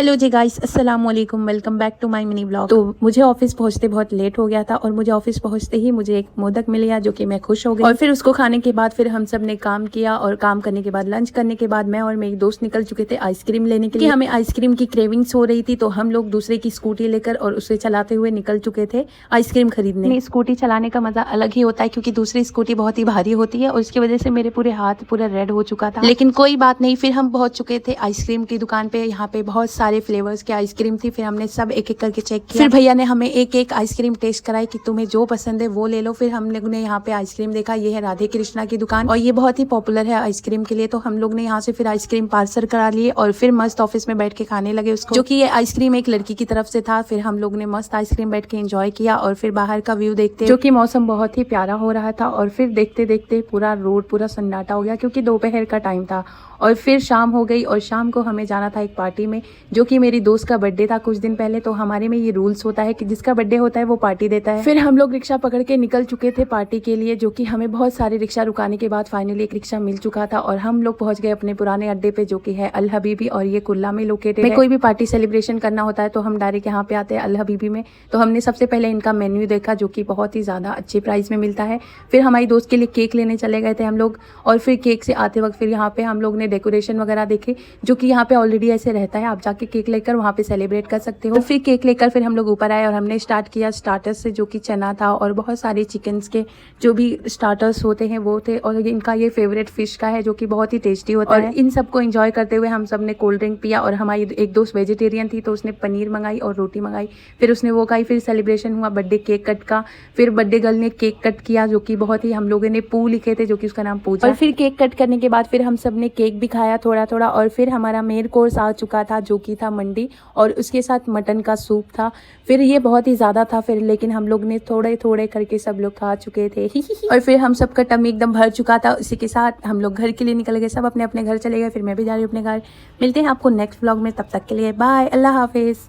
Hello जी guys, अस्सलाम वालेकुम, welcome back to my mini blog. तो मुझे ऑफिस पहुंचते बहुत लेट हो गया था और मुझे ऑफिस पहुंचते ही मुझे एक मोदक मिल गया जो कि मैं खुश हो गई। और फिर उसको खाने के बाद फिर हम सब ने काम किया और काम करने के बाद लंच करने के बाद मैं और मेरी दोस्त निकल चुके थे आइसक्रीम लेने के लिए। हमें आइसक्रीम की क्रेविंग्स हो रही थी तो हम लोग दूसरे की स्कूटी लेकर और उसे चलाते हुए निकल चुके थे आइसक्रीम खरीदने। स्कूटी चलाने का मजा अलग ही होता है क्योंकि दूसरी स्कूटी बहुत ही भारी होती है और उसकी वजह से मेरे पूरे हाथ पूरा रेड हो चुका था, लेकिन कोई बात नहीं। फिर हम पहुंच चुके थे आइसक्रीम की दुकान पे। यहाँ पे बहुत सारे फ्लेवर्स के आइसक्रीम थी। फिर हमने सब एक एक करके चेक किया। फिर भैया ने हमें एक एक आइसक्रीम टेस्ट कराई कि तुम्हें जो पसंद है वो ले लो। फिर हम लोग ने यहाँ पे आइसक्रीम देखा, ये है राधे कृष्णा की दुकान और ये बहुत ही पॉपुलर है आइसक्रीम के लिए। तो हम लोग ने यहाँ से फिर आइसक्रीम पार्सल करा लिए और फिर मस्त ऑफिस में बैठ के खाने लगे उसको, जो कि ये आइसक्रीम एक लड़की की तरफ से था। फिर हम लोग ने मस्त आइसक्रीम बैठ के एंजॉय किया और फिर बाहर का व्यू देखते, जो कि मौसम बहुत ही प्यारा हो रहा था। और फिर देखते देखते पूरा रोड पूरा सन्नाटा हो गया क्योंकि दोपहर का टाइम था। और फिर शाम हो गई और शाम को हमें जाना था एक पार्टी में, जो कि मेरी दोस्त का बर्थडे था कुछ दिन पहले। तो हमारे में ये रूल्स होता है कि जिसका बर्थडे होता है वो पार्टी देता है। फिर हम लोग रिक्शा पकड़ के निकल चुके थे पार्टी के लिए, जो कि हमें बहुत सारे रिक्शा रुकाने के बाद फाइनली एक रिक्शा मिल चुका था और हम लोग पहुंच गए अपने पुराने अड्डे पे, जो कि है अल हबीबी और ये कुल्ला में लोकेटेड है। कोई भी पार्टी सेलिब्रेशन करना होता है तो हम डायरेक्ट यहाँ पे आते हैं अल हबीबी में। तो हमने सबसे पहले इनका मेन्यू देखा जो कि बहुत ही ज्यादा अच्छे प्राइस में मिलता है। फिर हमारी दोस्त के लिए केक लेने चले गए थे हम लोग और फिर केक से आते वक्त फिर यहाँ पे हम लोग ने डेकोरेशन वगैरह देखे, जो कि यहाँ पे ऑलरेडी ऐसे रहता है, आप जाके केक लेकर वहाँ पे सेलिब्रेट कर सकते हो। तो फिर केक लेकर फिर हम लोग ऊपर आए और हमने स्टार्ट किया स्टार्टर्स से, जो कि चना था और बहुत सारे चिकन्स के जो भी स्टार्टर्स होते हैं वो थे। और इनका ये फेवरेट फिश का है जो कि बहुत ही टेस्टी होता है। इन सबको एंजॉय करते हुए हम सब ने कोल्ड ड्रिंक पिया और हमारी एक दोस्त वेजिटेरियन थी तो उसने पनीर मंगाई और रोटी मंगाई, फिर उसने वो खाई। फिर सेलिब्रेशन हुआ बर्थडे केक कट का। फिर बर्थडे गर्ल ने केक कट किया, जो कि बहुत ही, हम लोगों ने पू लिखे थे जो कि उसका नाम पूजा। और फिर केक कट करने के बाद फिर हम सब ने केक भी खाया थोड़ा थोड़ा। और फिर हमारा मेन कोर्स आ चुका था जो कि था मंडी और उसके साथ मटन का सूप था। फिर ये बहुत ही ज्यादा था फिर, लेकिन हम लोग ने थोड़े थोड़े करके सब लोग खा चुके थे और फिर हम सबका टमी एकदम भर चुका था। उसी के साथ हम लोग घर के लिए निकल गए, सब अपने अपने घर चले गए। फिर मैं भी जा रही हूँ अपने घर। मिलते हैं आपको नेक्स्ट व्लॉग में, तब तक के लिए बाय, अल्लाह हाफिज।